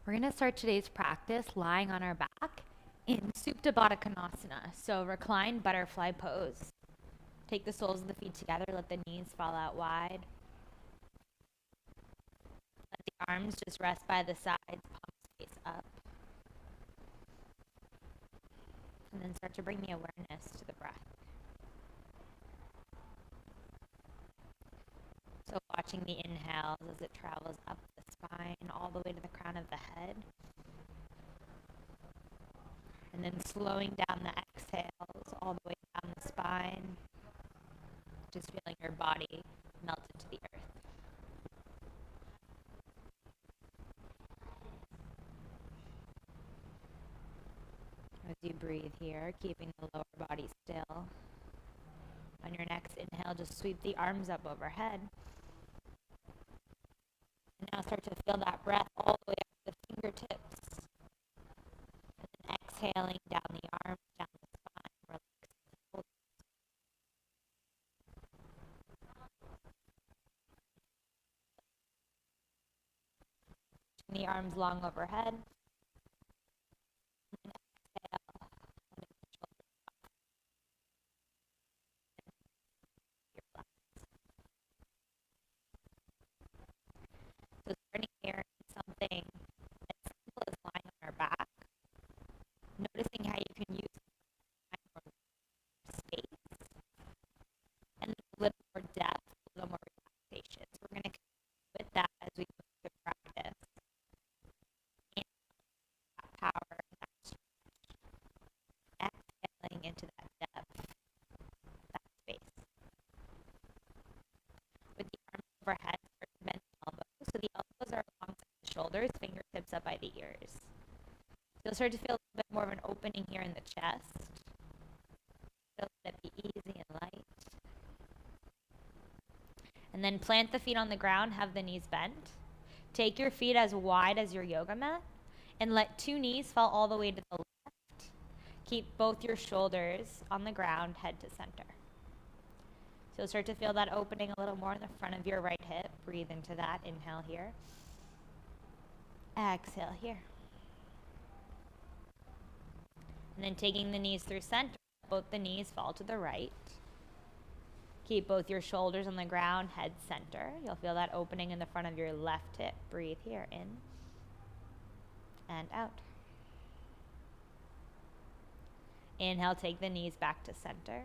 We're going to start today's practice lying on our back in Supta Baddha Konasana. So reclined butterfly pose. Take the soles of the feet together, let the knees fall out wide. Let the arms just rest by the sides, palms face up. And then start to bring the awareness to the breath. So watching the inhales as it travels up the spine all the way to the crown of the head. And then slowing down the exhales all the way down the spine. Just feeling your body melt into the earth. As you breathe here, keeping the lower body still. On your next inhale, just sweep the arms up overhead. And now start to feel that breath all the way up to the fingertips. And then exhaling down the arms, down the spine, relaxing the shoulders. The arms long overhead. And exhale, letting the shoulders drop. Your relax. So starting here in something as simple as lying on our back, noticing how you can use more space and a little more depth, a little more relaxation. So we're going to continue with that as we move through practice. And that power, that stretch, exhaling into that depth, that space. With the arms overhead, start to bend the elbows. So the elbows are alongside the shoulders, fingertips up by the ears. You'll start to feel a little bit more of an opening here in the chest. So let it be easy and light. And then plant the feet on the ground, have the knees bent. Take your feet as wide as your yoga mat and let two knees fall all the way to the left. Keep both your shoulders on the ground, head to center. So you'll start to feel that opening a little more in the front of your right hip. Breathe into that. Inhale here. Exhale here. And then taking the knees through center, both the knees fall to the right. Keep both your shoulders on the ground, head center. You'll feel that opening in the front of your left hip. Breathe here, in and out. Inhale, take the knees back to center.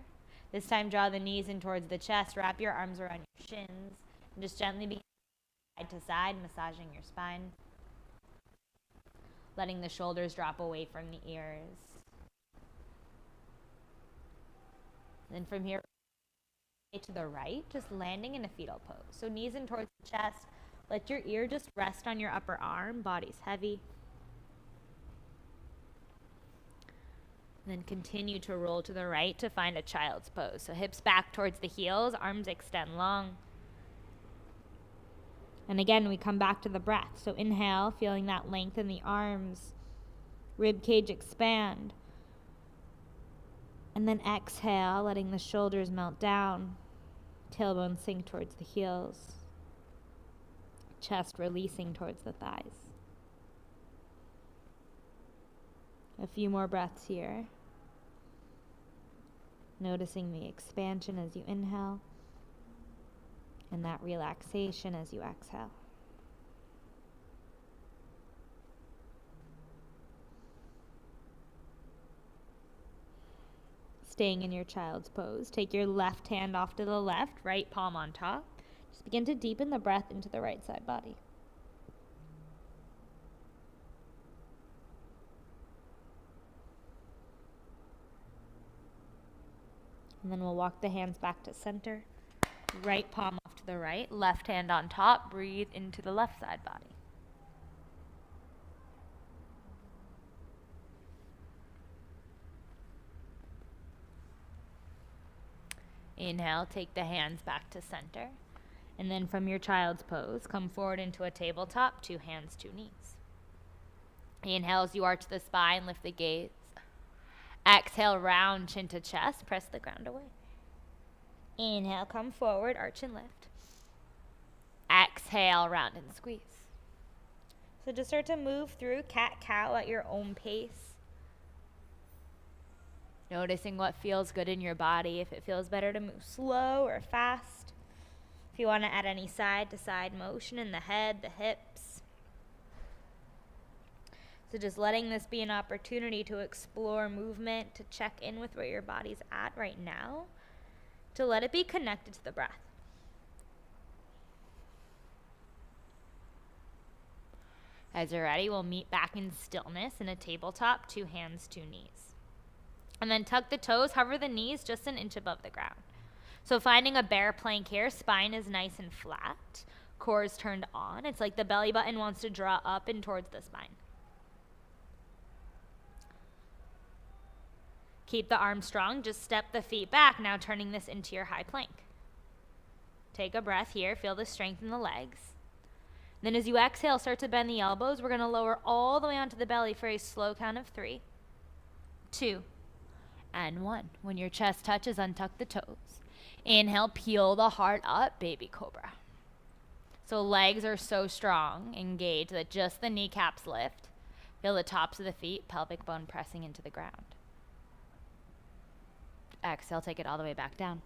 This time, draw the knees in towards the chest. Wrap your arms around your shins. And just gently begin side to side, massaging your spine. Letting the shoulders drop away from the ears. Then from here to the right, just landing in a fetal pose. So knees in towards the chest. Let your ear just rest on your upper arm. Body's heavy. Then continue to roll to the right to find a child's pose. So hips back towards the heels, arms extend long. And again, we come back to the breath. So inhale, feeling that length in the arms. Rib cage expand. And then exhale, letting the shoulders melt down. Tailbone sink towards the heels. Chest releasing towards the thighs. A few more breaths here. Noticing the expansion as you inhale and that relaxation as you exhale. Staying in your child's pose. Take your left hand off to the left, right palm on top. Just begin to deepen the breath into the right side body. And then we'll walk the hands back to center. Right palm off to the right, left hand on top. Breathe into the left side body. Inhale, take the hands back to center. And then from your child's pose, come forward into a tabletop, 2 hands, 2 knees. Inhale as you arch the spine, lift the gaze. Exhale, round chin to chest, press the ground away. Inhale, come forward, arch and lift. Exhale, round and squeeze. So just start to move through cat-cow at your own pace. Noticing what feels good in your body, if it feels better to move slow or fast. If you want to add any side-to-side motion in the head, the hips. So just letting this be an opportunity to explore movement, to check in with where your body's at right now, to let it be connected to the breath. As you're ready, we'll meet back in stillness in a tabletop, 2 hands, 2 knees. And then tuck the toes, hover the knees just an inch above the ground. So finding a bear plank here, spine is nice and flat, core is turned on. It's like the belly button wants to draw up and towards the spine. Keep the arms strong, just step the feet back, now turning this into your high plank. Take a breath here, feel the strength in the legs. Then as you exhale, start to bend the elbows. We're going to lower all the way onto the belly for a slow count of 3, 2, and 1. When your chest touches, untuck the toes. Inhale, peel the heart up, baby cobra. So legs are so strong, engaged, that just the kneecaps lift. Feel the tops of the feet, pelvic bone pressing into the ground. Exhale, take it all the way back down.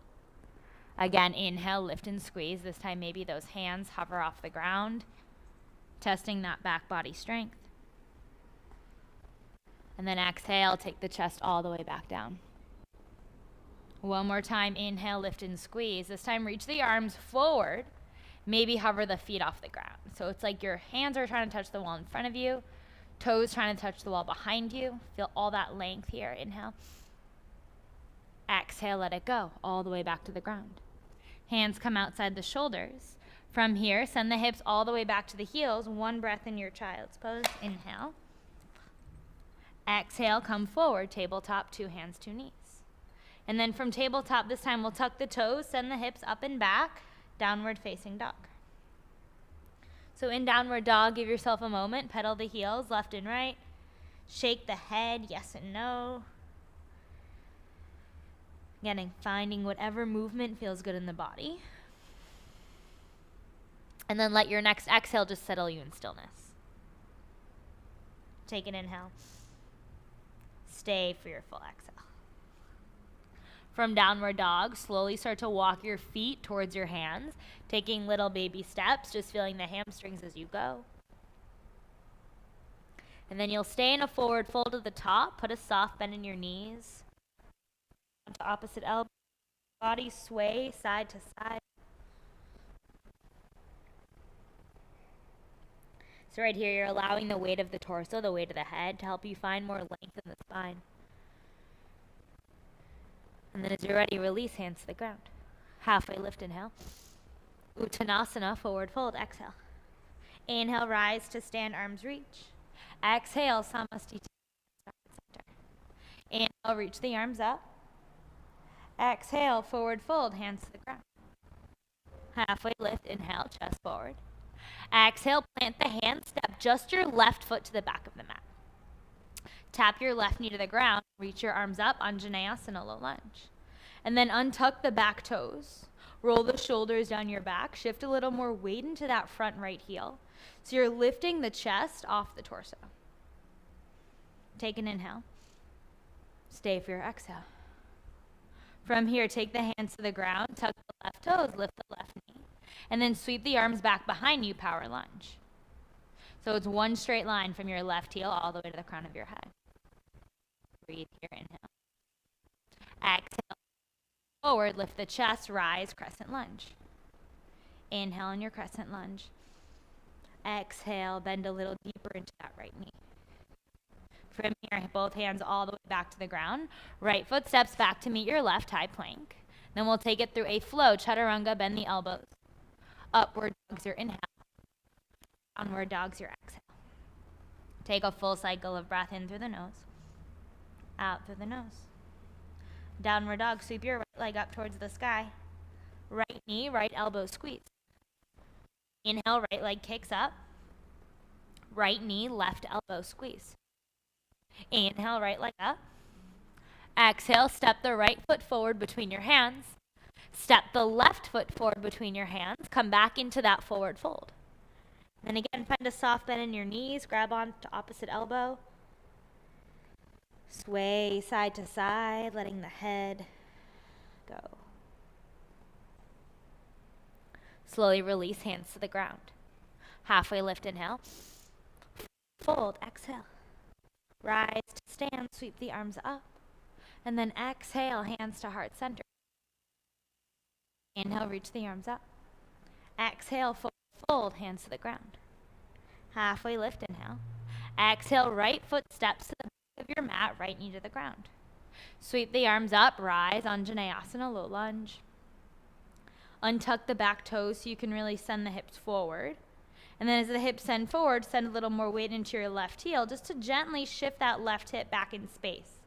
Again, inhale, lift and squeeze. This time maybe those hands hover off the ground, testing that back body strength. And then exhale, take the chest all the way back down. One more time, inhale, lift and squeeze. This time reach the arms forward, maybe hover the feet off the ground. So it's like your hands are trying to touch the wall in front of you, toes trying to touch the wall behind you. Feel all that length here, inhale. Exhale, let it go, all the way back to the ground. Hands come outside the shoulders. From here, send the hips all the way back to the heels. 1 breath in your child's pose. Inhale. Exhale, come forward, tabletop, 2 hands, 2 knees. And then from tabletop, this time we'll tuck the toes, send the hips up and back, downward facing dog. So in downward dog, give yourself a moment, pedal the heels left and right. Shake the head, yes and no. Again, finding whatever movement feels good in the body. And then let your next exhale just settle you in stillness. Take an inhale. Stay for your full exhale. From downward dog, slowly start to walk your feet towards your hands, taking little baby steps, just feeling the hamstrings as you go. And then you'll stay in a forward fold at the top, put a soft bend in your knees. Onto opposite elbow, body sway side to side. So right here, you're allowing the weight of the torso, the weight of the head, to help you find more length in the spine. And then as you're ready, release, hands to the ground. Halfway lift, inhale. Uttanasana, forward fold, exhale. Inhale, rise to stand, arms reach. Exhale, Samasthiti, back to center. Inhale, reach the arms up. Exhale, forward fold, hands to the ground. Halfway lift, inhale, chest forward. Exhale, plant the hand, step just your left foot to the back of the mat. Tap your left knee to the ground, reach your arms up, Anjaneyasana, low lunge. And then untuck the back toes. Roll the shoulders down your back, shift a little more weight into that front right heel. So you're lifting the chest off the torso. Take an inhale. Stay for your exhale. From here, take the hands to the ground, tuck the left toes, lift the left knee, and then sweep the arms back behind you, power lunge. So it's one straight line from your left heel all the way to the crown of your head. Breathe here, inhale. Exhale, forward, lift the chest, rise, crescent lunge. Inhale in your crescent lunge. Exhale, bend a little deeper into that right knee. From here, both hands all the way back to the ground. Right foot steps back to meet your left, high plank. Then we'll take it through a flow, chaturanga, bend the elbows. Upward dog's your inhale. Downward dog's your exhale. Take a full cycle of breath in through the nose. Out through the nose. Downward dog, sweep your right leg up towards the sky. Right knee, right elbow squeeze. Inhale, right leg kicks up. Right knee, left elbow squeeze. Inhale, right leg up. Exhale, step the right foot forward between your hands. Step the left foot forward between your hands. Come back into that forward fold. Then again, find a soft bend in your knees. Grab on to opposite elbow. Sway side to side, letting the head go. Slowly release hands to the ground. Halfway lift, inhale. Fold, exhale. Rise to stand, sweep the arms up. And then exhale, hands to heart center. Inhale, reach the arms up. Exhale, fold, hands to the ground. Halfway lift, inhale. Exhale, right foot steps to the back of your mat, right knee to the ground. Sweep the arms up, rise, Anjaneyasana, low lunge. Untuck the back toes so you can really send the hips forward. And then as the hips send forward, send a little more weight into your left heel just to gently shift that left hip back in space.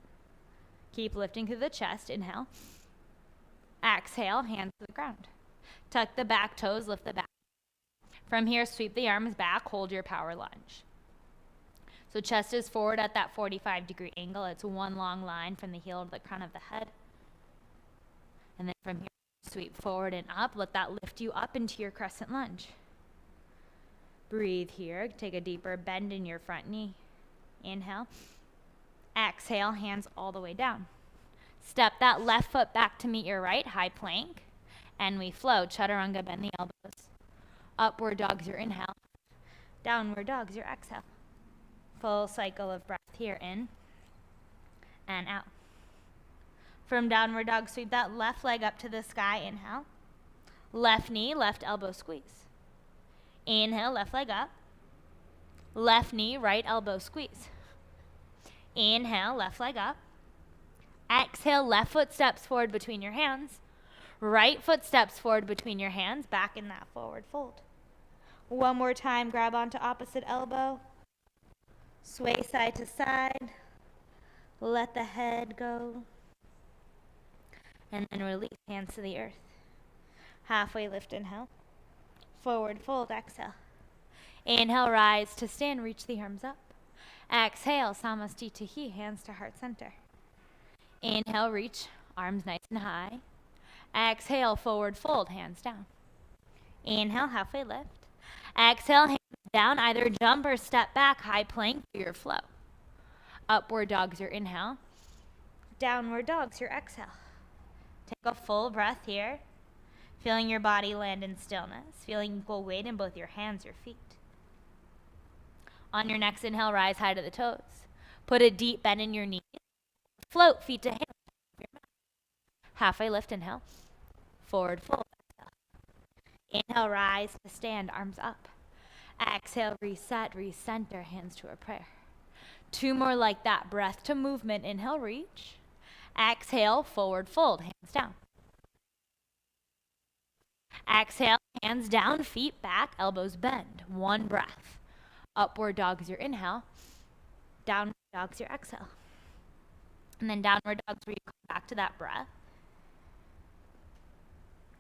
Keep lifting through the chest, inhale. Exhale, hands to the ground. Tuck the back toes, lift the back. From here, sweep the arms back, hold your power lunge. So chest is forward at that 45-degree angle. It's one long line from the heel to the crown of the head. And then from here, sweep forward and up. Let that lift you up into your crescent lunge. Breathe here. Take a deeper bend in your front knee. Inhale. Exhale, hands all the way down. Step that left foot back to meet your right, high plank. And we flow. Chaturanga, bend the elbows. Upward dog's your inhale. Downward dog's your exhale. Full cycle of breath here, in and out. From downward dog, sweep that left leg up to the sky, inhale. Left knee, left elbow squeeze. Inhale, left leg up. Left knee, right elbow squeeze. Inhale, left leg up. Exhale, left foot steps forward between your hands. Right foot steps forward between your hands, back in that forward fold. One more time, grab onto opposite elbow. Sway side to side. Let the head go. And then release, hands to the earth. Halfway lift, inhale. Forward fold, exhale. Inhale, rise to stand, reach the arms up. Exhale, Samastitihi, hands to heart center. Inhale, reach, arms nice and high. Exhale, forward fold, hands down. Inhale, halfway lift. Exhale, hands down, either jump or step back, high plank for your flow. Upward dog's your inhale. Downward dog's your exhale. Take a full breath here. Feeling your body land in stillness. Feeling equal weight in both your hands, your feet. On your next inhale, rise high to the toes. Put a deep bend in your knees. Float, feet to hands. Halfway lift, inhale. Forward fold, exhale. Inhale, rise to stand, arms up. Exhale, reset, recenter, hands to a prayer. Two more like that. Breath to movement. Inhale, reach. Exhale, forward fold, hands down. Exhale, hands down, feet back, elbows bend. One breath. Upward dog's your inhale. Downward dog's your exhale. And then downward dog's where you come back to that breath.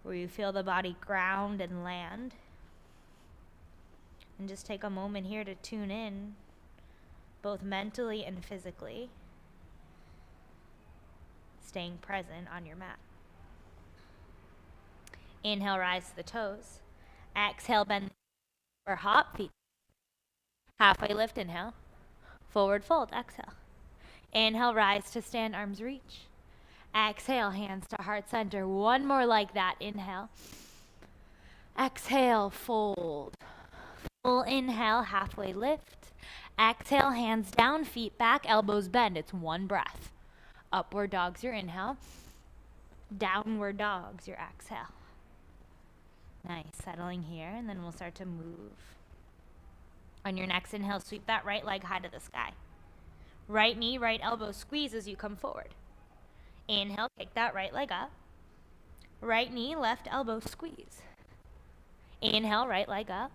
Where you feel the body ground and land. And just take a moment here to tune in, both mentally and physically. Staying present on your mat. Inhale, rise to the toes. Exhale, bend or hop, feet. Halfway lift, inhale. Forward fold, exhale. Inhale, rise to stand, arms reach. Exhale, hands to heart center. One more like that, inhale. Exhale, fold. Full inhale, halfway lift. Exhale, hands down, feet back, elbows bend. It's one breath. Upward dog's your inhale. Downward dog's your exhale. Nice, settling here, and then we'll start to move. On your next inhale, sweep that right leg high to the sky. Right knee, right elbow squeeze as you come forward. Inhale, kick that right leg up. Right knee, left elbow squeeze. Inhale, right leg up.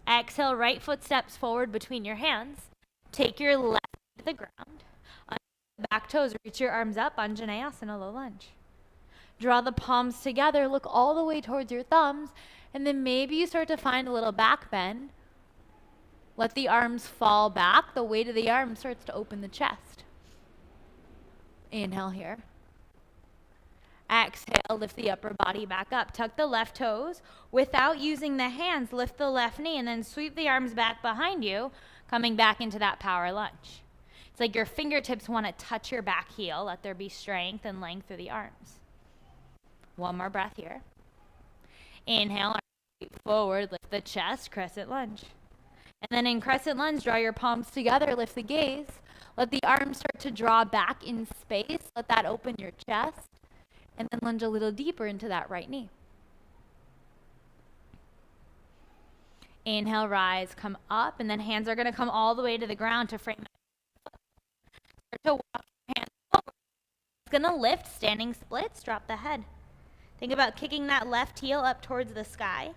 Exhale, right foot steps forward between your hands. Take your left knee to the ground. On the back toes, reach your arms up, Anjaneyasana, low lunge. Draw the palms together, look all the way towards your thumbs, and then maybe you start to find a little back bend. Let the arms fall back. The weight of the arm starts to open the chest. Inhale here. Exhale, lift the upper body back up. Tuck the left toes. Without using the hands, lift the left knee and then sweep the arms back behind you, coming back into that power lunge. It's like your fingertips want to touch your back heel. Let there be strength and length through the arms. One more breath here. Inhale, forward, lift the chest, crescent lunge. And then in crescent lunge, draw your palms together, lift the gaze. Let the arms start to draw back in space. Let that open your chest. And then lunge a little deeper into that right knee. Inhale, rise, come up, and then hands are going to come all the way to the ground to frame it. Start to walk your hands forward. It's going to lift, standing splits, drop the head. Think about kicking that left heel up towards the sky.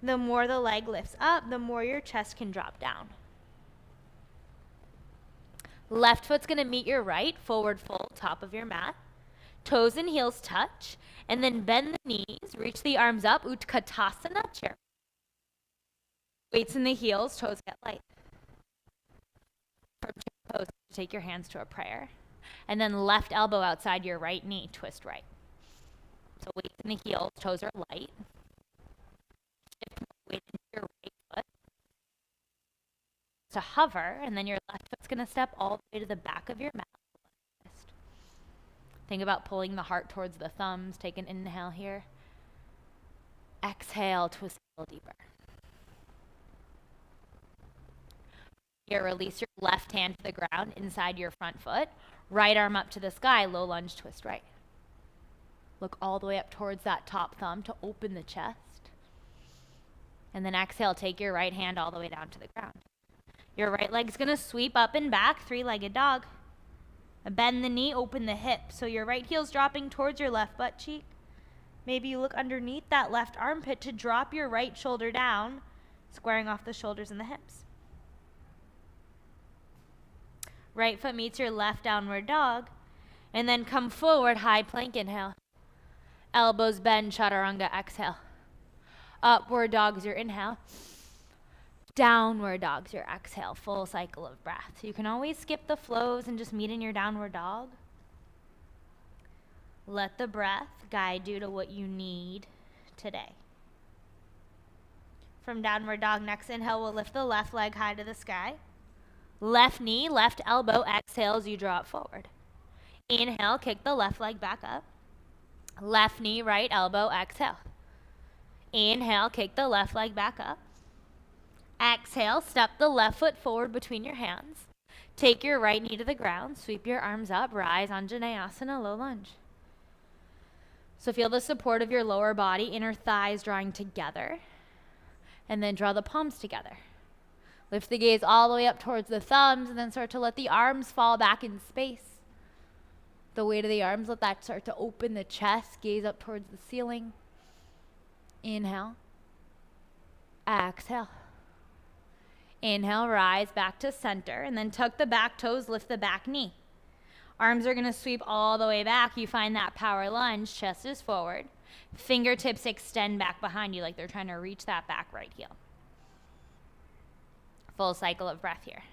The more the leg lifts up, the more your chest can drop down. Left foot's going to meet your right, forward fold, top of your mat. Toes and heels touch, and then bend the knees, reach the arms up, Utkatasana, chair. Weights in the heels, toes get light. From chair pose, take your hands to a prayer. And then left elbow outside your right knee, twist right. So weights in the heels, toes are light. Shift weight into your right foot to hover, and then your left foot's going to step all the way to the back of your mat. Think about pulling the heart towards the thumbs. Take an inhale here. Exhale, twist a little deeper. Here, release your left hand to the ground inside your front foot. Right arm up to the sky, low lunge, twist right. Look all the way up towards that top thumb to open the chest. And then exhale, take your right hand all the way down to the ground. Your right leg's gonna sweep up and back, three-legged dog. Bend the knee, open the hip. So your right heel's dropping towards your left butt cheek. Maybe you look underneath that left armpit to drop your right shoulder down, squaring off the shoulders and the hips. Right foot meets your left downward dog. And then come forward, high plank, inhale. Elbows bend, chaturanga, exhale. Upward dog's your inhale. Downward dog's your exhale, full cycle of breath. You can always skip the flows and just meet in your downward dog. Let the breath guide you to what you need today. From downward dog, next inhale, we'll lift the left leg high to the sky. Left knee, left elbow, exhale as you draw it forward. Inhale, kick the left leg back up. Left knee, right elbow, exhale. Inhale, kick the left leg back up. Exhale, step the left foot forward between your hands. Take your right knee to the ground, sweep your arms up, rise, Anjaneyasana, low lunge. So feel the support of your lower body, inner thighs drawing together, and then draw the palms together. Lift the gaze all the way up towards the thumbs, and then start to let the arms fall back in space. The weight of the arms, let that start to open the chest, gaze up towards the ceiling. Inhale. Exhale. Inhale, rise back to center, and then tuck the back toes, lift the back knee. Arms are going to sweep all the way back. You find that power lunge, chest is forward. Fingertips extend back behind you like they're trying to reach that back right heel. Full cycle of breath here.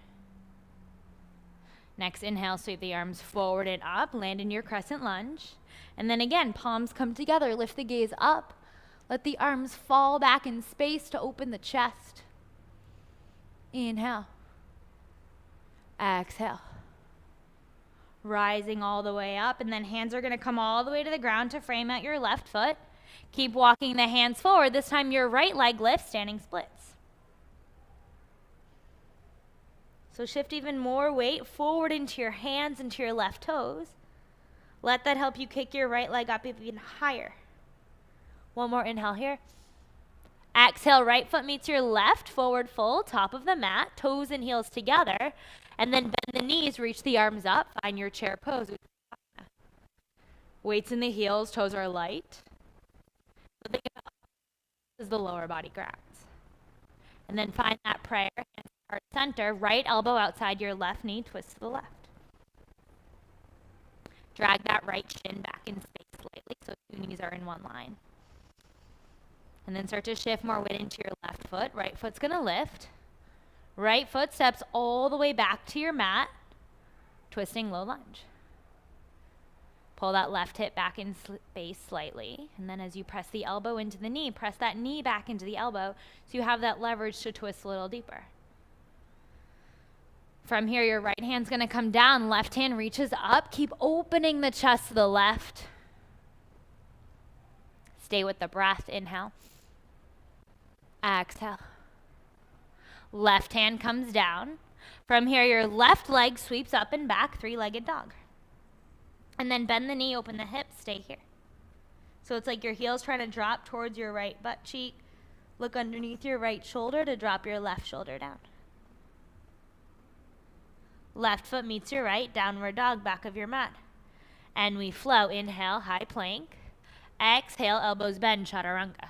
Next, inhale, sweep the arms forward and up, land in your crescent lunge. And then again, palms come together, lift the gaze up. Let the arms fall back in space to open the chest. Inhale. Exhale. Rising all the way up, and then hands are going to come all the way to the ground to frame out your left foot. Keep walking the hands forward. This time your right leg lifts, standing splits. So shift even more weight forward into your hands, into your left toes. Let that help you kick your right leg up even higher. One more inhale here. Exhale, right foot meets your left, forward fold, top of the mat, toes and heels together, and then bend the knees, reach the arms up, find your chair pose. Weights in the heels, toes are light. So think about this is the lower body grounds. And then find that prayer, hands heart center, right elbow outside your left knee, twist to the left. Drag that right shin back in space slightly so two knees are in one line. And then start to shift more weight into your left foot. Right foot's going to lift. Right foot steps all the way back to your mat, twisting low lunge. Pull that left hip back in space slightly. And then as you press the elbow into the knee, press that knee back into the elbow so you have that leverage to twist a little deeper. From here, your right hand's going to come down. Left hand reaches up. Keep opening the chest to the left. Stay with the breath. Inhale. Exhale. Left hand comes down. From here, your left leg sweeps up and back, three-legged dog. And then bend the knee, open the hips, stay here. So it's like your heel's trying to drop towards your right butt cheek. Look underneath your right shoulder to drop your left shoulder down. Left foot meets your right, downward dog, back of your mat. And we flow. Inhale, high plank. Exhale, elbows bend, chaturanga.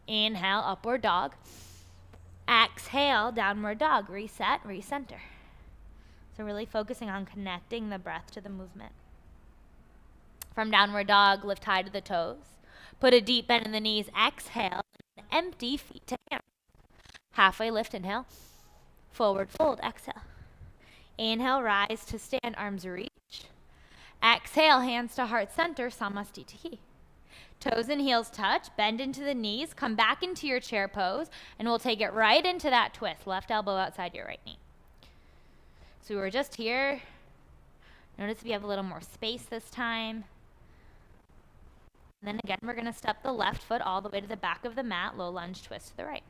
Inhale, upward dog. Exhale, downward dog. Reset, recenter. So really focusing on connecting the breath to the movement. From downward dog, lift high to the toes. Put a deep bend in the knees. Exhale, empty feet to hands. Halfway lift, inhale. Forward fold, exhale. Inhale, rise to stand, arms reach. Exhale, hands to heart center, Samastitihi. Toes and heels touch, bend into the knees, come back into your chair pose, and we'll take it right into that twist. Left elbow outside your right knee. So we were just here. Notice if you have a little more space this time. And then again, we're going to step the left foot all the way to the back of the mat, low lunge twist to the right.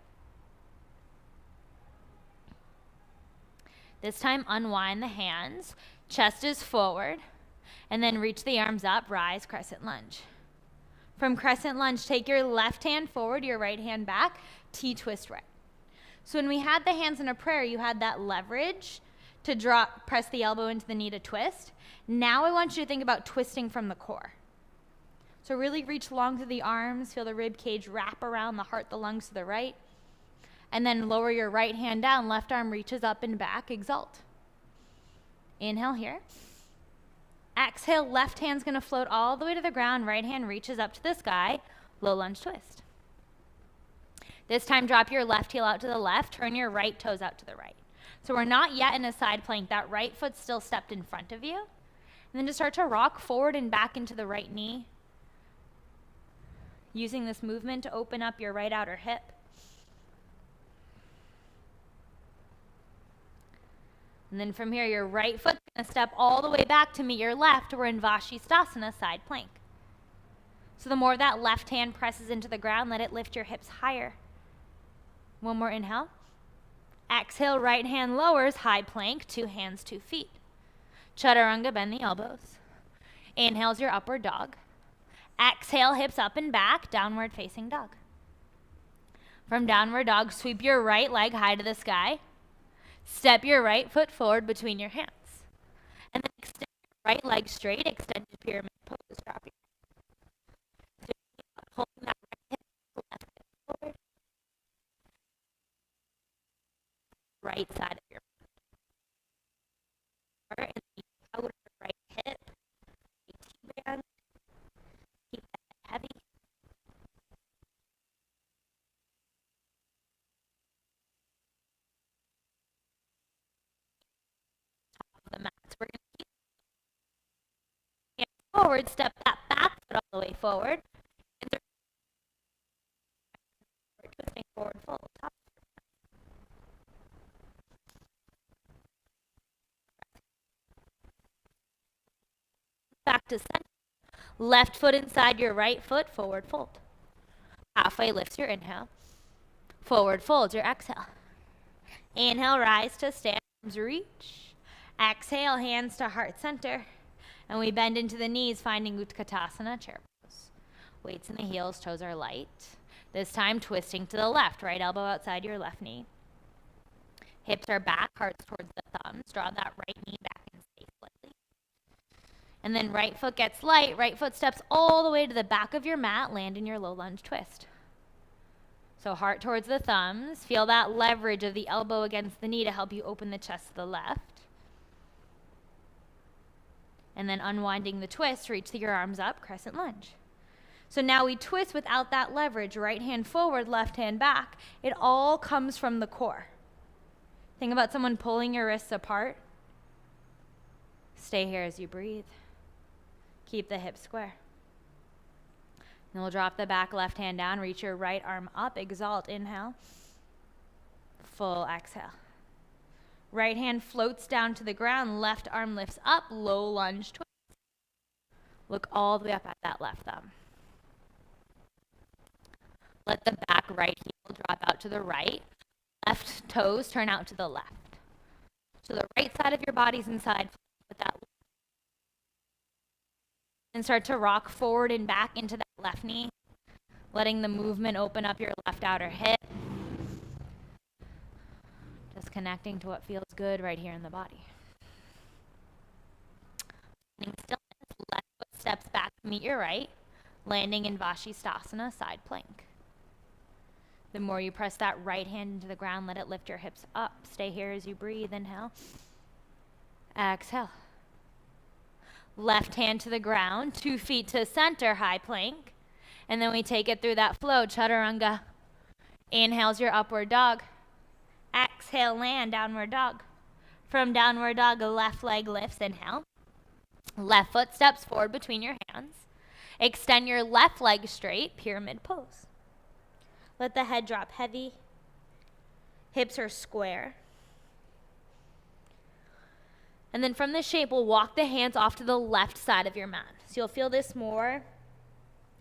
This time, unwind the hands, chest is forward, and then reach the arms up, rise, crescent lunge. From crescent lunge, take your left hand forward, your right hand back, T-twist right. So when we had the hands in a prayer, you had that leverage to drop, press the elbow into the knee to twist. Now I want you to think about twisting from the core. So really reach long through the arms, feel the rib cage wrap around the heart, the lungs to the right. And then lower your right hand down, left arm reaches up and back, exalt. Inhale here. Exhale, left hand's gonna float all the way to the ground, right hand reaches up to the sky, low lunge twist. This time, drop your left heel out to the left, turn your right toes out to the right. So we're not yet in a side plank, that right foot's still stepped in front of you. And then just start to rock forward and back into the right knee, using this movement to open up your right outer hip. And then from here, your right foot's going to step all the way back to meet your left. We're in Vashisthasana, side plank. So the more that left hand presses into the ground, let it lift your hips higher. One more inhale. Exhale, right hand lowers, high plank, 2 hands, 2 feet. Chaturanga, bend the elbows. Inhale's your upward dog. Exhale, hips up and back, downward facing dog. From downward dog, sweep your right leg high to the sky. Step your right foot forward between your hands. And then extend your right leg straight, extended pyramid pose. Drop your so holding that right hip, left hip forward. Right side of your mat. And the outer right hip, T-band. Keep that heavy. The mats. We're going to keep hands forward, step that back foot all the way forward. And twisting forward, fold. Top. Back to center. Left foot inside your right foot, forward fold. Halfway lifts your inhale. Forward fold your exhale. Inhale, rise to stand, arms reach. Exhale, hands to heart center. And we bend into the knees, finding Utkatasana, chair pose. Weights in the heels, toes are light. This time, twisting to the left, right elbow outside your left knee. Hips are back, hearts towards the thumbs. Draw that right knee back and stay slightly. And then right foot gets light, right foot steps all the way to the back of your mat, land in your low lunge twist. So heart towards the thumbs. Feel that leverage of the elbow against the knee to help you open the chest to the left. And then unwinding the twist, reach your arms up, crescent lunge. So now we twist without that leverage, right hand forward, left hand back. It all comes from the core. Think about someone pulling your wrists apart. Stay here as you breathe. Keep the hips square. Then we'll drop the back left hand down, reach your right arm up, exalt, inhale. Full exhale. Right hand floats down to the ground, left arm lifts up, low lunge twist. Look all the way up at that left thumb. Let the back right heel drop out to the right. Left toes turn out to the left. So the right side of your body's inside with that. And start to rock forward and back into that left knee, letting the movement open up your left outer hip. Just connecting to what feels good right here in the body. Stillness, left foot steps back to meet your right, landing in Vashisthasana, side plank. The more you press that right hand into the ground, let it lift your hips up. Stay here as you breathe. Inhale. Exhale. Left hand to the ground, 2 feet to center, high plank. And then we take it through that flow, chaturanga. Inhale's your upward dog. Exhale, land, downward dog. From downward dog, left leg lifts, inhale. Left foot steps forward between your hands. Extend your left leg straight, pyramid pose. Let the head drop heavy. Hips are square. And then from this shape, we'll walk the hands off to the left side of your mat. So you'll feel this more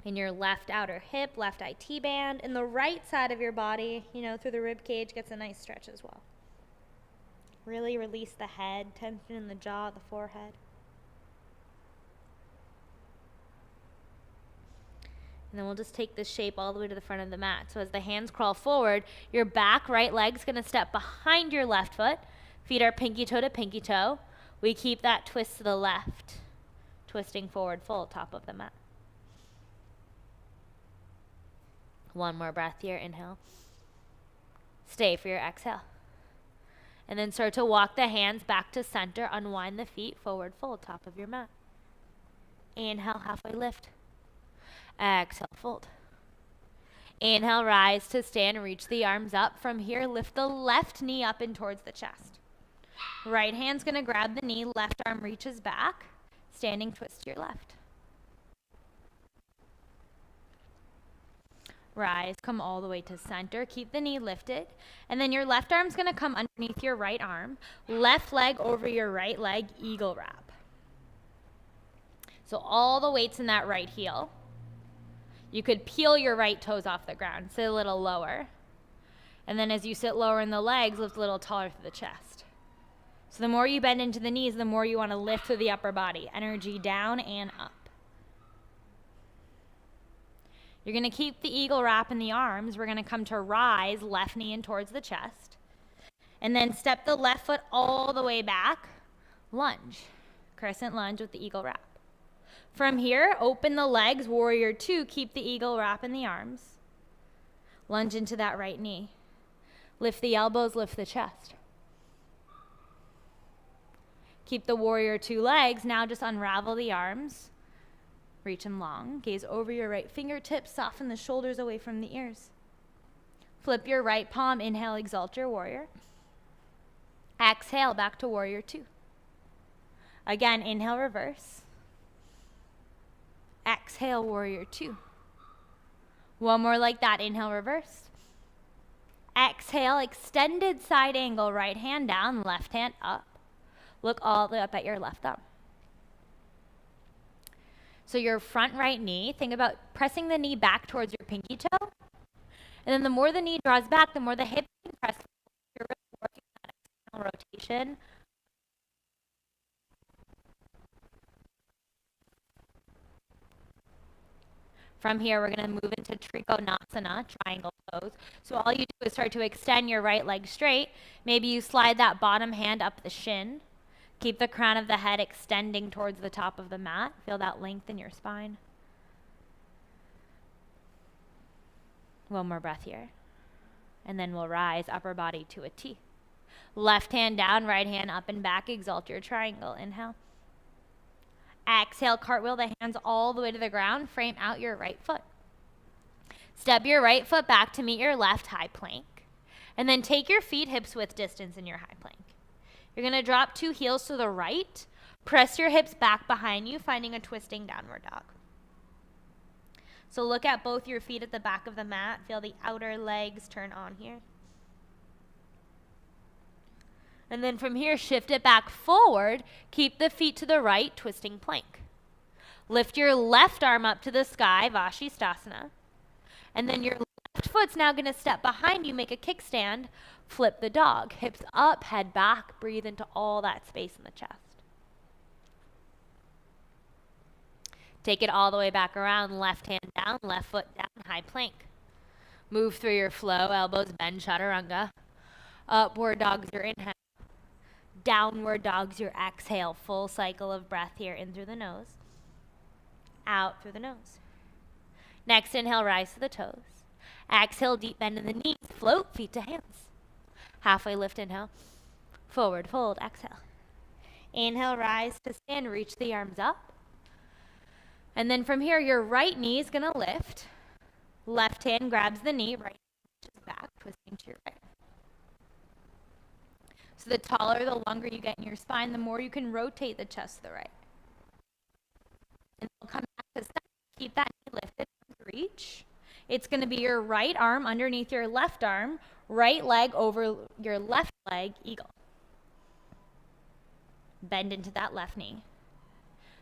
in your left outer hip, left IT band, and the right side of your body, through the rib cage, gets a nice stretch as well. Really release the head, tension in the jaw, the forehead. And then we'll just take this shape all the way to the front of the mat. So as the hands crawl forward, your back right leg's going to step behind your left foot. Feet are pinky toe to pinky toe. We keep that twist to the left, twisting forward full, top of the mat. One more breath here, inhale. Stay for your exhale. And then start to walk the hands back to center, unwind the feet, forward fold, top of your mat. Inhale, halfway lift. Exhale, fold. Inhale, rise to stand, reach the arms up. From here, lift the left knee up and towards the chest. Right hand's gonna grab the knee, left arm reaches back. Standing twist to your left. Rise, come all the way to center. Keep the knee lifted. And then your left arm's gonna come underneath your right arm. Left leg over your right leg, eagle wrap. So all the weight's in that right heel. You could peel your right toes off the ground, sit a little lower. And then as you sit lower in the legs, lift a little taller through the chest. So the more you bend into the knees, the more you want to lift through the upper body. Energy down and up. You're going to keep the eagle wrap in the arms. We're going to come to rise, left knee in towards the chest. And then step the left foot all the way back. Lunge. Crescent lunge with the eagle wrap. From here, open the legs, warrior two, keep the eagle wrap in the arms. Lunge into that right knee. Lift the elbows, lift the chest. Keep the warrior two legs. Now just unravel the arms. Reach them long. Gaze over your right fingertips. Soften the shoulders away from the ears. Flip your right palm. Inhale, exalt your warrior. Exhale, back to warrior two. Again, inhale, reverse. Exhale, warrior two. One more like that. Inhale, reverse. Exhale, extended side angle. Right hand down, left hand up. Look all the way up at your left thumb. So your front right knee, think about pressing the knee back towards your pinky toe. And then the more the knee draws back, the more the hip can press. You're really working that external rotation. From here, we're going to move into Trikonasana, triangle pose. So all you do is start to extend your right leg straight. Maybe you slide that bottom hand up the shin. Keep the crown of the head extending towards the top of the mat. Feel that length in your spine. One more breath here. And then we'll rise upper body to a T. Left hand down, right hand up and back. Exalt your triangle. Inhale. Exhale, cartwheel the hands all the way to the ground. Frame out your right foot. Step your right foot back to meet your left, high plank. And then take your feet hips width distance in your high plank. You're going to drop two heels to the right. Press your hips back behind you, finding a twisting downward dog. So look at both your feet at the back of the mat. Feel the outer legs turn on here. And then from here, shift it back forward. Keep the feet to the right, twisting plank. Lift your left arm up to the sky, Vashisthasana. And then your left foot's now going to step behind you, make a kickstand, flip the dog. Hips up, head back, breathe into all that space in the chest. Take it all the way back around, left hand down, left foot down, high plank. Move through your flow, elbows bend, chaturanga. Upward dog's your inhale. Downward dog's your exhale. Full cycle of breath here, in through the nose, out through the nose. Next inhale, rise to the toes. Exhale, deep bend in the knees, float, feet to hands. Halfway lift, inhale. Forward fold, exhale. Inhale, rise to stand, reach the arms up. And then from here, your right knee is going to lift. Left hand grabs the knee, right hand reaches back, twisting to your right. So the taller, the longer you get in your spine, the more you can rotate the chest to the right. And we'll come back to step. Keep that knee lifted, reach. It's going to be your right arm underneath your left arm, right leg over your left leg, eagle. Bend into that left knee.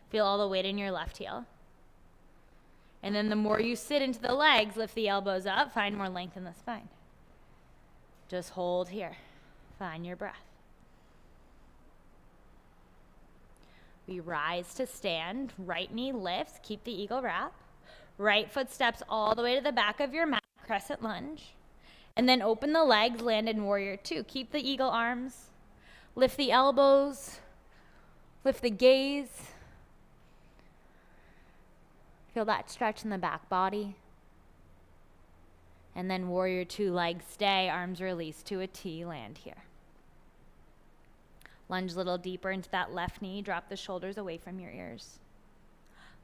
Feel all the weight in your left heel. And then the more you sit into the legs, lift the elbows up, find more length in the spine. Just hold here. Find your breath. We rise to stand, right knee lifts, keep the eagle wrap. Right foot steps all the way to the back of your mat, crescent lunge. And then open the legs, land in warrior two. Keep the eagle arms, lift the elbows, lift the gaze. Feel that stretch in the back body. And then warrior two, legs stay, arms release to a T, land here. Lunge a little deeper into that left knee, drop the shoulders away from your ears.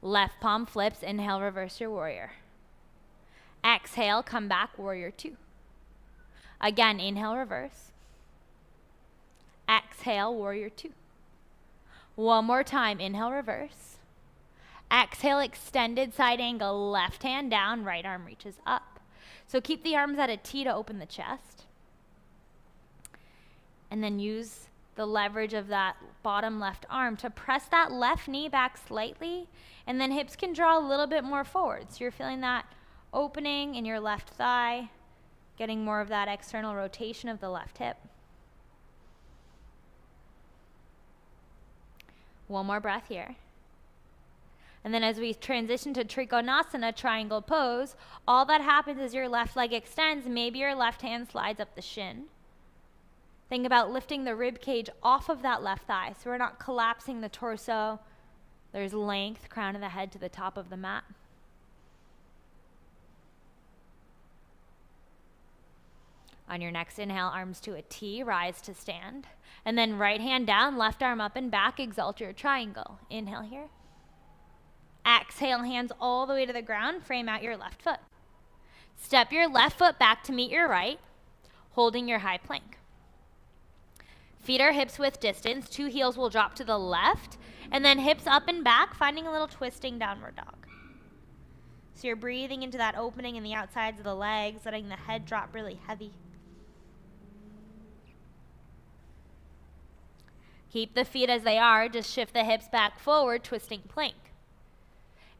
Left palm flips, inhale, reverse your warrior. Exhale, come back, warrior two. Again, inhale, reverse. Exhale, warrior two. One more time, inhale, reverse. Exhale, extended side angle, left hand down, right arm reaches up. So keep the arms at a T to open the chest. And then use the leverage of that bottom left arm to press that left knee back slightly, and then hips can draw a little bit more forward. So you're feeling that opening in your left thigh, getting more of that external rotation of the left hip. One more breath here. And then as we transition to Trikonasana, triangle pose, all that happens is your left leg extends, maybe your left hand slides up the shin. Think about lifting the rib cage off of that left thigh, so we're not collapsing the torso. There's length, crown of the head to the top of the mat. On your next inhale, arms to a T, rise to stand. And then right hand down, left arm up and back, exalt your triangle. Inhale here. Exhale, hands all the way to the ground, frame out your left foot. Step your left foot back to meet your right, holding your high plank. Feet are hips width distance, two heels will drop to the left, and then hips up and back, finding a little twisting downward dog. So you're breathing into that opening in the outsides of the legs, letting the head drop really heavy. Keep the feet as they are, just shift the hips back forward, twisting plank.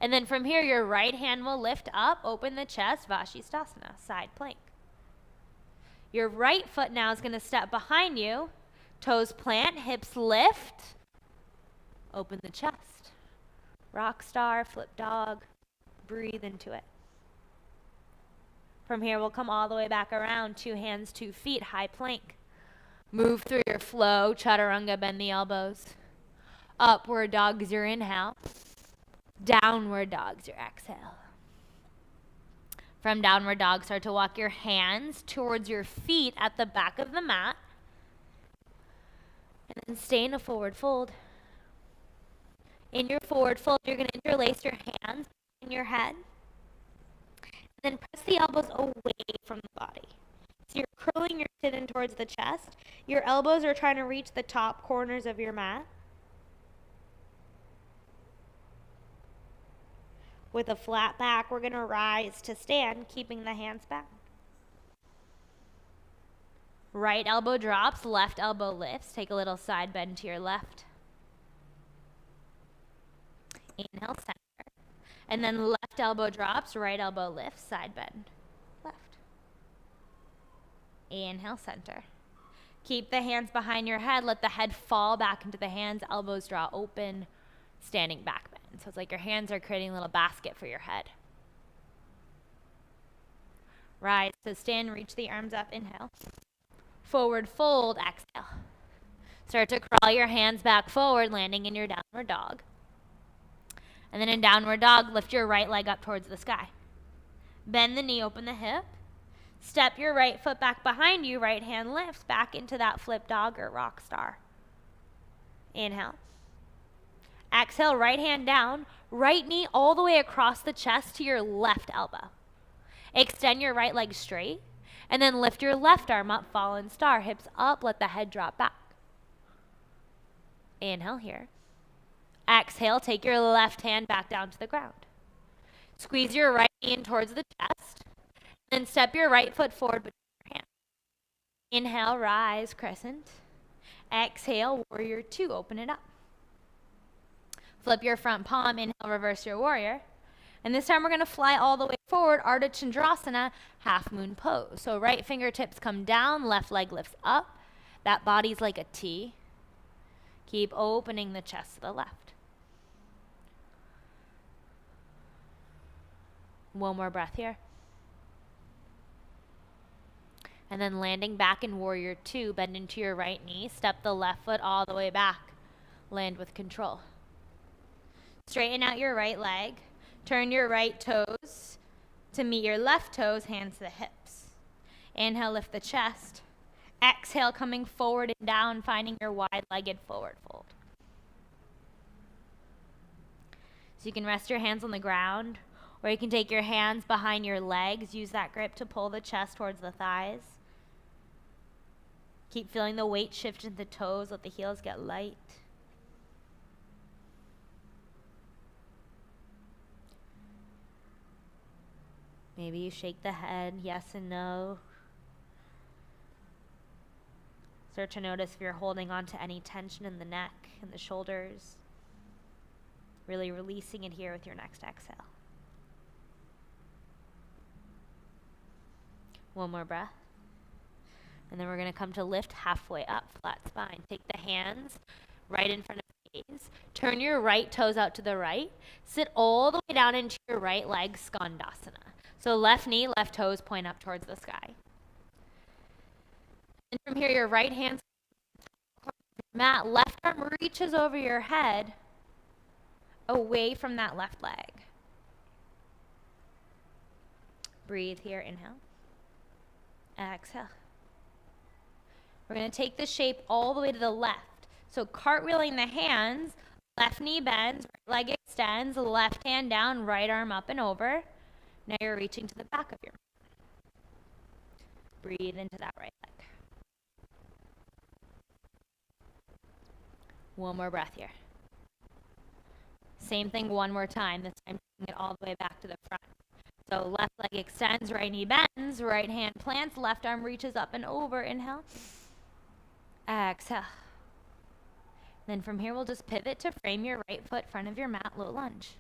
And then from here, your right hand will lift up, open the chest, Vashisthasana, side plank. Your right foot now is going to step behind you, toes plant, hips lift, open the chest. Rock star, flip dog, breathe into it. From here, we'll come all the way back around, 2 hands, 2 feet, high plank. Move through your flow, chaturanga, bend the elbows. Upward dog is your inhale. Downward dog is your exhale. From downward dog, start to walk your hands towards your feet at the back of the mat. And then stay in a forward fold. In your forward fold, you're going to interlace your hands in your head. And then press the elbows away from the body. So you're curling your chin in towards the chest. Your elbows are trying to reach the top corners of your mat. With a flat back, we're going to rise to stand, keeping the hands back. Right elbow drops, left elbow lifts. Take a little side bend to your left. Inhale, center. And then left elbow drops, right elbow lifts, side bend, left. Inhale, center. Keep the hands behind your head. Let the head fall back into the hands. Elbows draw open, standing back bend. So it's like your hands are creating a little basket for your head. Rise to stand, reach the arms up, inhale. Forward fold, exhale. Start to crawl your hands back forward, landing in your downward dog. And then in downward dog, lift your right leg up towards the sky. Bend the knee, open the hip. Step your right foot back behind you, right hand lifts back into that flip dog or rock star. Inhale. Exhale, right hand down, right knee all the way across the chest to your left elbow. Extend your right leg straight, and then lift your left arm up, fallen star, hips up, let the head drop back. Inhale here. Exhale, take your left hand back down to the ground. Squeeze your right knee in towards the chest, then step your right foot forward between your hands. Inhale, rise, crescent. Exhale, warrior two, open it up. Flip your front palm, inhale, reverse your warrior. And this time we're going to fly all the way forward, Ardha Chandrasana, half moon pose. So right fingertips come down, left leg lifts up. That body's like a T. Keep opening the chest to the left. One more breath here. And then landing back in warrior two, bend into your right knee, step the left foot all the way back. Land with control. Straighten out your right leg. Turn your right toes to meet your left toes, hands to the hips. Inhale, lift the chest. Exhale, coming forward and down, finding your wide-legged forward fold. So you can rest your hands on the ground, or you can take your hands behind your legs. Use that grip to pull the chest towards the thighs. Keep feeling the weight shift into the toes. Let the heels get light. Maybe you shake the head, yes and no. Start to notice if you're holding on to any tension in the neck and the shoulders. Really releasing it here with your next exhale. One more breath. And then we're going to come to lift halfway up, flat spine. Take the hands right in front of the gaze. Turn your right toes out to the right. Sit all the way down into your right leg, Skandasana. So left knee, left toes point up towards the sky. And from here, your right hand's mat, left arm reaches over your head, away from that left leg. Breathe here, inhale. Exhale. We're going to take the shape all the way to the left. So cartwheeling the hands, left knee bends, right leg extends, left hand down, right arm up and over. Now you're reaching to the back of your mat. Breathe into that right leg. One more breath here. Same thing one more time. This time taking it all the way back to the front. So left leg extends, right knee bends, right hand plants, left arm reaches up and over. Inhale. Exhale. Then from here, we'll just pivot to frame your right foot front of your mat, low lunge.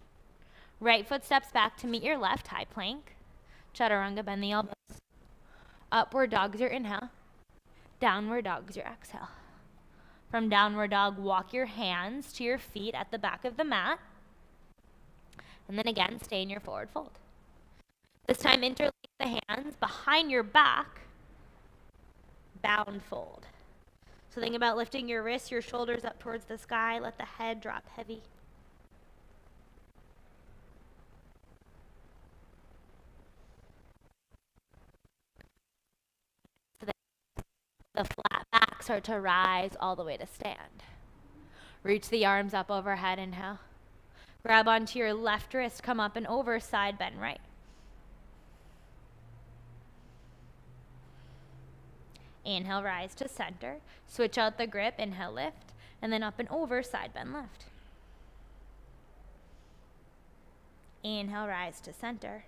Right foot steps back to meet your left, high plank. Chaturanga, bend the elbows. Upward dog's your inhale. Downward dog's your exhale. From downward dog, walk your hands to your feet at the back of the mat. And then again, stay in your forward fold. This time, interlace the hands behind your back. Bound fold. So think about lifting your wrists, your shoulders up towards the sky. Let the head drop heavy. So the flat back start to rise all the way to stand. Reach the arms up overhead, inhale. Grab onto your left wrist, come up and over, side bend right. Inhale, rise to center. Switch out the grip, inhale, lift, and then up and over, side bend left. Inhale, rise to center.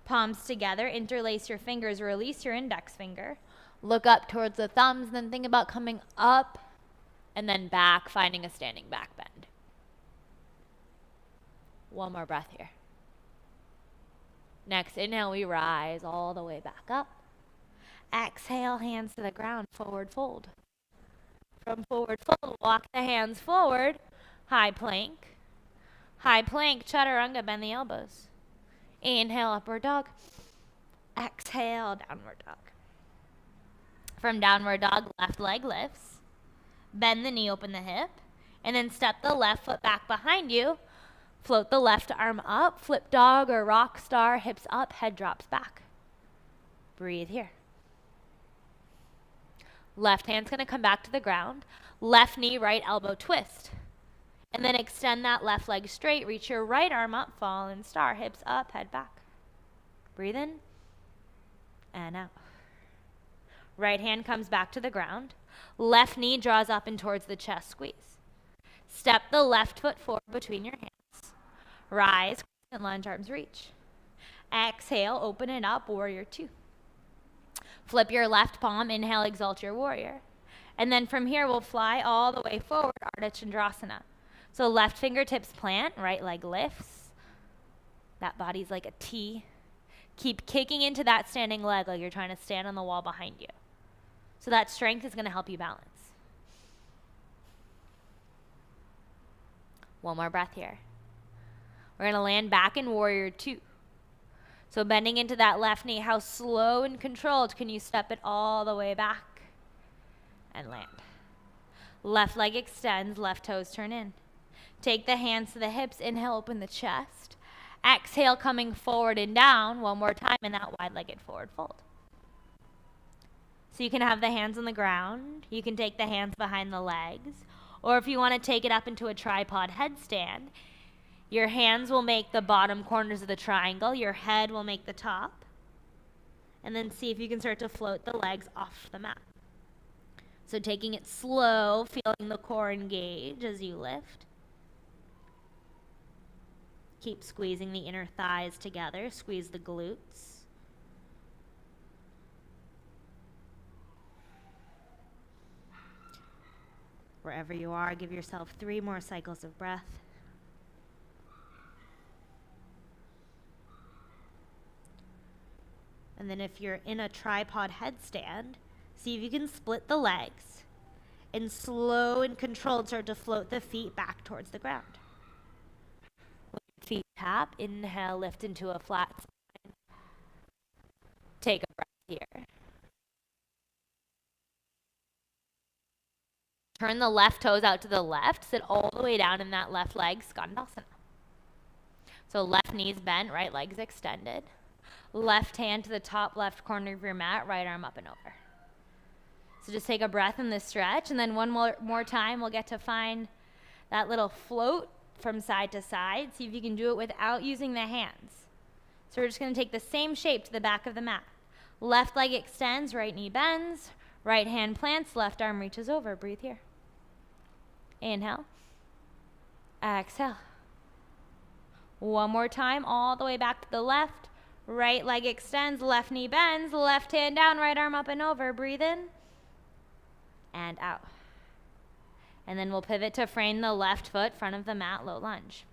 Palms together, interlace your fingers, release your index finger. Look up towards the thumbs, then think about coming up and then back, finding a standing back bend. One more breath here. Next inhale, we rise all the way back up. Exhale, hands to the ground, forward fold. From forward fold, walk the hands forward, high plank. High plank, chaturanga, bend the elbows. Inhale, upward dog. Exhale, downward dog. From downward dog, left leg lifts. Bend the knee, open the hip. And then step the left foot back behind you. Float the left arm up, flip dog or rock star, hips up, head drops back. Breathe here. Left hand's gonna come back to the ground. Left knee, right elbow twist. And then extend that left leg straight, reach your right arm up, fallen star, hips up, head back. Breathe in and out. Right hand comes back to the ground. Left knee draws up and towards the chest, squeeze. Step the left foot forward between your hands. Rise, and lunge, arms reach. Exhale, open it up, warrior two. Flip your left palm, inhale, exalt your warrior. And then from here, we'll fly all the way forward, Ardha Chandrasana. So left fingertips plant, right leg lifts. That body's like a T. Keep kicking into that standing leg like you're trying to stand on the wall behind you. So that strength is going to help you balance. One more breath here. We're going to land back in warrior two. So bending into that left knee, how slow and controlled can you step it all the way back and land? Left leg extends, left toes turn in. Take the hands to the hips, inhale, open the chest. Exhale, coming forward and down, one more time in that wide-legged forward fold. So you can have the hands on the ground, you can take the hands behind the legs, or if you want to take it up into a tripod headstand, your hands will make the bottom corners of the triangle, your head will make the top, and then see if you can start to float the legs off the mat. So taking it slow, feeling the core engage as you lift. Keep squeezing the inner thighs together, squeeze the glutes. Wherever you are, give yourself 3 more cycles of breath. And then if you're in a tripod headstand, see if you can split the legs and slow and controlled start to float the feet back towards the ground. When your feet tap, inhale, lift into a flat spine. Take a breath here. Turn the left toes out to the left, sit all the way down in that left leg, Skandasana. So left knee's bent, right leg's extended. Left hand to the top left corner of your mat, right arm up and over. So just take a breath in this stretch, and then one more time, we'll get to find that little float from side to side. See if you can do it without using the hands. So we're just going to take the same shape to the back of the mat. Left leg extends, right knee bends, right hand plants, left arm reaches over. Breathe here. Inhale. Exhale. One more time, all the way back to the left. Right leg extends, left knee bends, left hand down, right arm up and over. Breathe in and out. And then we'll pivot to frame the left foot, front of the mat, low lunge.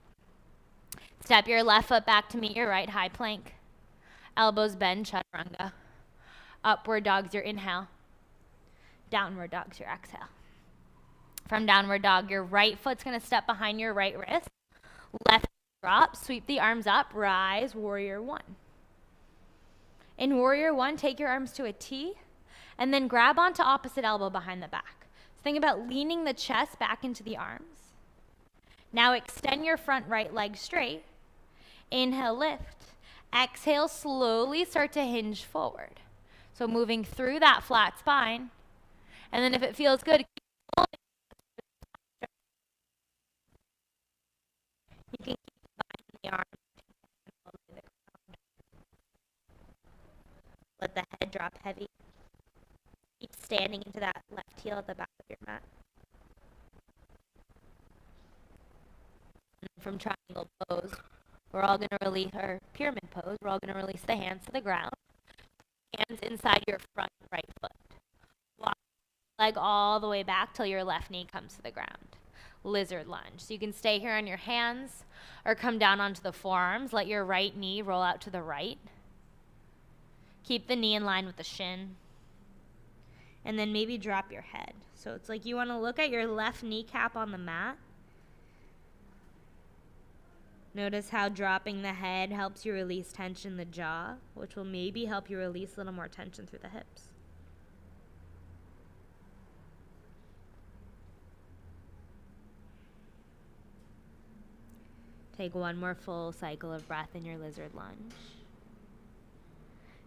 Step your left foot back to meet your right, high plank. Elbows bend, chaturanga. Upward dog's your inhale. Downward dog's your exhale. From downward dog, your right foot's going to step behind your right wrist. Left drop, sweep the arms up, rise, warrior one. In warrior one, take your arms to a T, and then grab onto opposite elbow behind the back. So think about leaning the chest back into the arms. Now extend your front right leg straight. Inhale, lift. Exhale, slowly start to hinge forward. So moving through that flat spine. And then if it feels good, keep holding. You can keep binding the arms. Let the head drop heavy. Keep standing into that left heel at the back of your mat. And from triangle pose, We're all going to release our pyramid pose. We're all going to release the hands to the ground. Hands inside your front right foot. Walk the leg all the way back till your left knee comes to the ground. Lizard lunge. So you can stay here on your hands or come down onto the forearms. Let your right knee roll out to the right. Keep the knee in line with the shin. And then maybe drop your head. So it's like you want to look at your left kneecap on the mat. Notice how dropping the head helps you release tension in the jaw, which will maybe help you release a little more tension through the hips. Take one more full cycle of breath in your lizard lunge.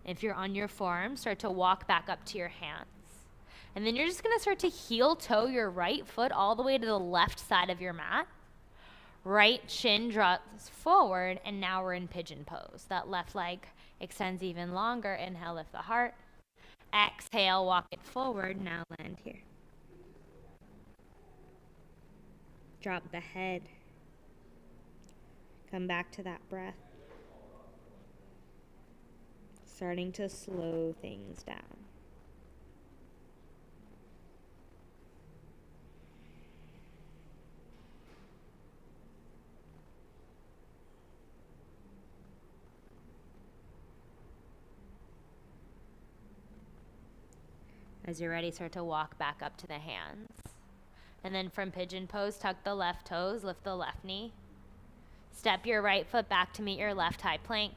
If you're on your forearms, start to walk back up to your hands. And then you're just going to start to heel toe your right foot all the way to the left side of your mat. Right shin drops forward, and now we're in pigeon pose. That left leg extends even longer. Inhale, lift the heart. Exhale, walk it forward. Now land here. Drop the head. Come back to that breath. Starting to slow things down. As you're ready, start to walk back up to the hands. And then from pigeon pose, tuck the left toes, lift the left knee. Step your right foot back to meet your left high plank.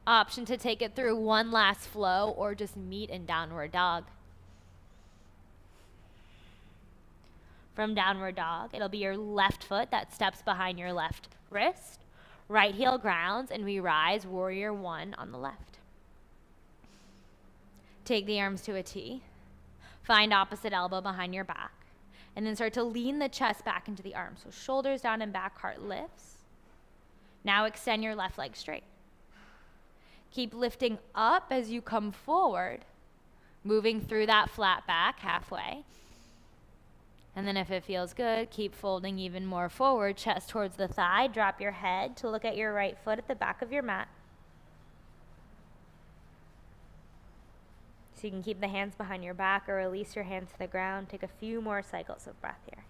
Option to take it through one last flow or just meet in downward dog. From downward dog, it'll be your left foot that steps behind your left wrist. Right heel grounds, and we rise warrior one on the left. Take the arms to a T. Find opposite elbow behind your back. And then start to lean the chest back into the arms. So shoulders down and back, heart lifts. Now extend your left leg straight. Keep lifting up as you come forward, moving through that flat back halfway. And then if it feels good, keep folding even more forward, chest towards the thigh. Drop your head to look at your right foot at the back of your mat. So you can keep the hands behind your back or release your hands to the ground. Take a few more cycles of breath here.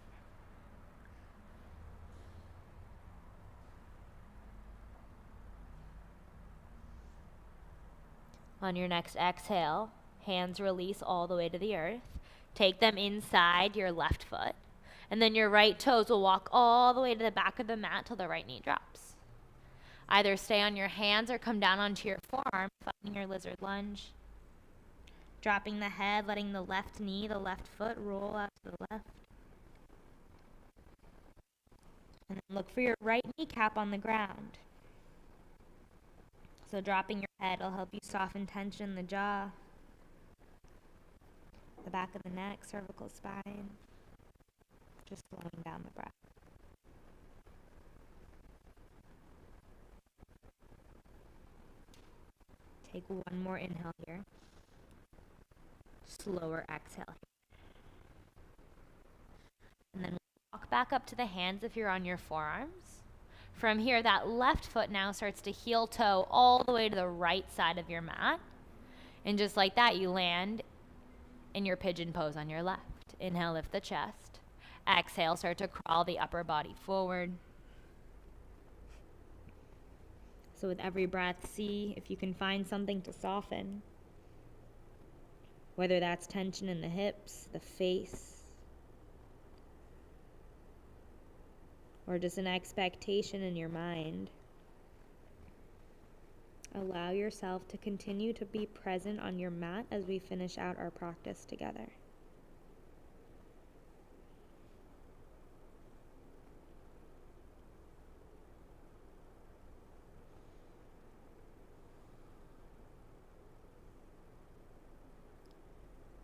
On your next exhale, hands release all the way to the earth. Take them inside your left foot. And then your right toes will walk all the way to the back of the mat till the right knee drops. Either stay on your hands or come down onto your forearm, finding your lizard lunge. Dropping the head, letting the left knee, the left foot roll out to the left. And then look for your right kneecap on the ground. So dropping your head will help you soften tension in the jaw, the back of the neck, cervical spine. Just slowing down the breath. Take one more inhale here. Slower exhale. And then walk back up to the hands if you're on your forearms. From here, that left foot now starts to heel toe all the way to the right side of your mat. And just like that, you land in your pigeon pose on your left. Inhale, lift the chest. Exhale, start to crawl the upper body forward. So with every breath, see if you can find something to soften. Whether that's tension in the hips, the face, or just an expectation in your mind. Allow yourself to continue to be present on your mat as we finish out our practice together.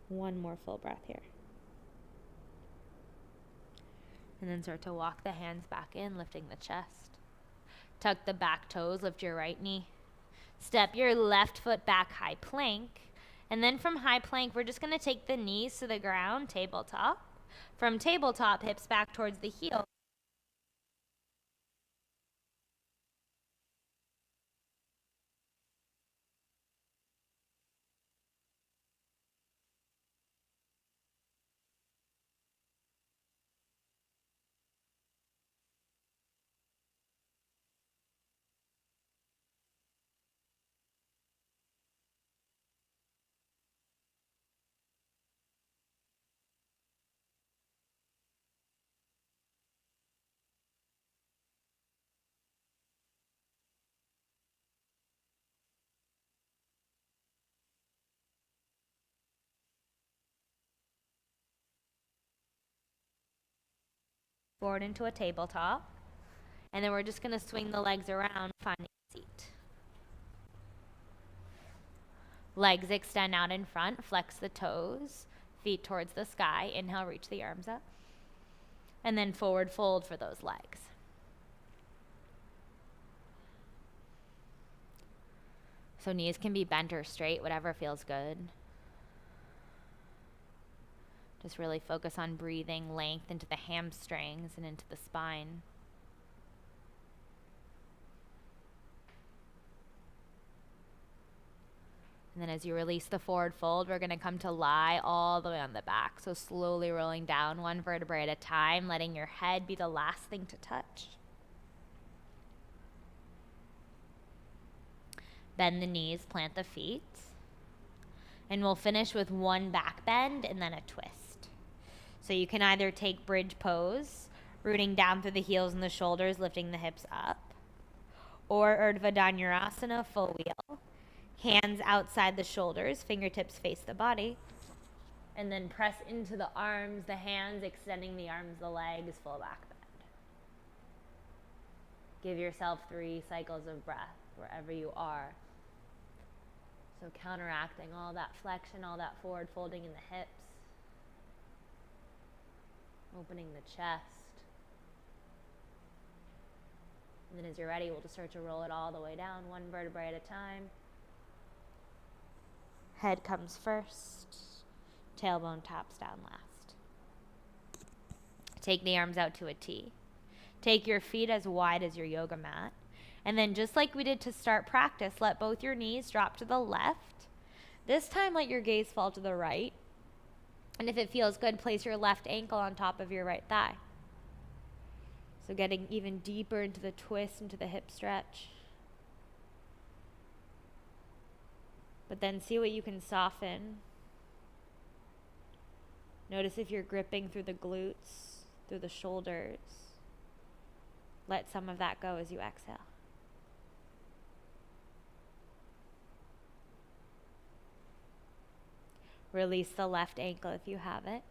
One more full breath here. And then start to walk the hands back in, lifting the chest. Tuck the back toes, lift your right knee. Step your left foot back, high plank. And then from high plank, we're just going to take the knees to the ground, tabletop. From tabletop, hips back towards the heel. forward into a tabletop. And then we're just going to swing the legs around, finding a seat. Legs extend out in front, flex the toes, feet towards the sky. Inhale, reach the arms up. And then forward fold for those legs. So knees can be bent or straight, whatever feels good. Just really focus on breathing length into the hamstrings and into the spine. And then as you release the forward fold, we're going to come to lie all the way on the back. So slowly rolling down one vertebrae at a time, letting your head be the last thing to touch. Bend the knees, plant the feet. And we'll finish with one back bend and then a twist. So you can either take bridge pose, rooting down through the heels and the shoulders, lifting the hips up. Or Urdhva Dhanurasana, full wheel. Hands outside the shoulders, fingertips face the body. And then press into the arms, the hands, extending the arms, the legs, full back bend. Give yourself 3 cycles of breath wherever you are. So counteracting all that flexion, all that forward folding in the hips. Opening the chest. And then as you're ready, we'll just start to roll it all the way down, one vertebrae at a time. Head comes first, tailbone taps down last. Take the arms out to a T. Take your feet as wide as your yoga mat. And then just like we did to start practice, let both your knees drop to the left. This time, let your gaze fall to the right. And if it feels good, place your left ankle on top of your right thigh. So getting even deeper into the twist, into the hip stretch. But then see what you can soften. Notice if you're gripping through the glutes, through the shoulders. Let some of that go as you exhale. Release the left ankle if you have it.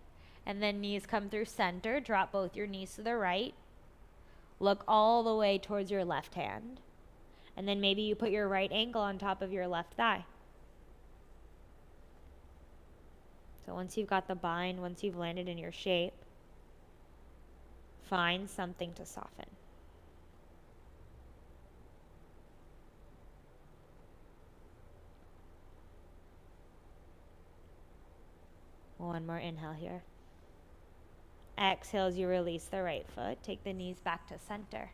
And then knees come through center. Drop both your knees to the right. Look all the way towards your left hand. And then maybe you put your right ankle on top of your left thigh. So once you've got the bind, once you've landed in your shape, find something to soften. One more inhale here. Exhale as you release the right foot. Take the knees back to center.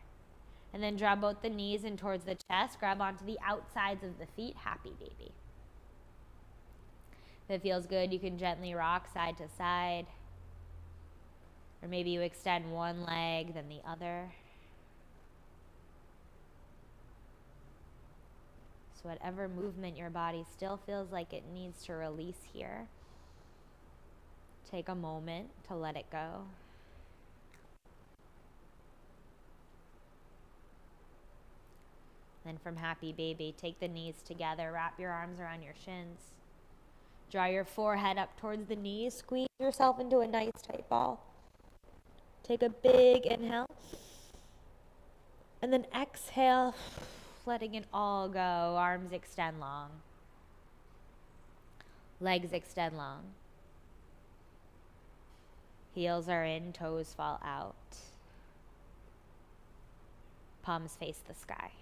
And then draw both the knees in towards the chest. Grab onto the outsides of the feet. Happy baby. If it feels good, you can gently rock side to side. Or maybe you extend one leg, then the other. So whatever movement your body still feels like it needs to release here, take a moment to let it go. Then from happy baby, take the knees together, wrap your arms around your shins. Draw your forehead up towards the knees, squeeze yourself into a nice tight ball. Take a big inhale. And then exhale, letting it all go. Arms extend long. Legs extend long. Heels are in, toes fall out. Palms face the sky.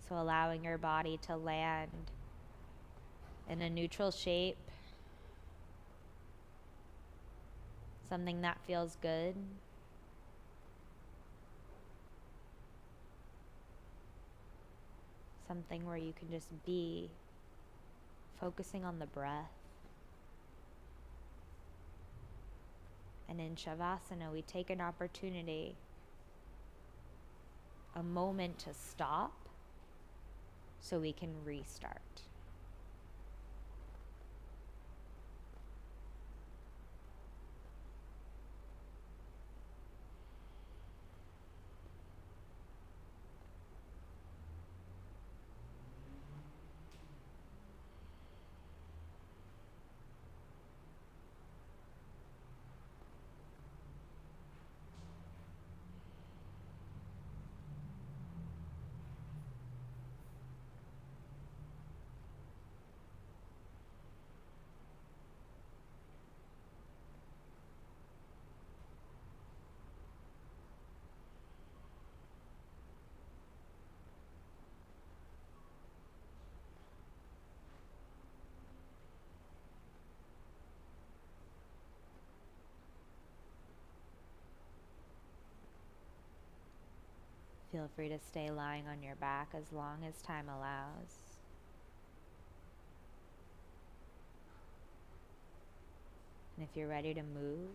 So allowing your body to land in a neutral shape. Something that feels good. Something where you can just be, focusing on the breath. And in Shavasana, we take an opportunity, a moment to stop so we can restart. Feel free to stay lying on your back as long as time allows. And if you're ready to move,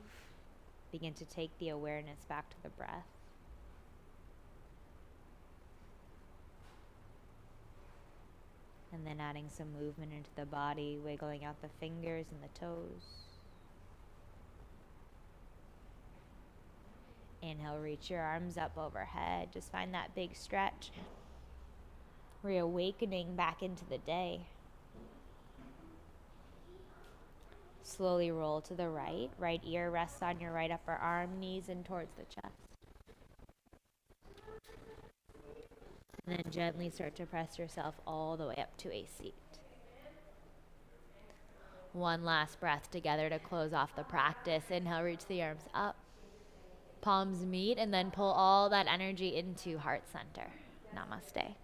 begin to take the awareness back to the breath. And then adding some movement into the body, wiggling out the fingers and the toes. Inhale, reach your arms up overhead. Just find that big stretch. Reawakening back into the day. Slowly roll to the right. Right ear rests on your right upper arm, knees in towards the chest. And then gently start to press yourself all the way up to a seat. One last breath together to close off the practice. Inhale, reach the arms up. Palms meet, and then pull all that energy into heart center. Namaste.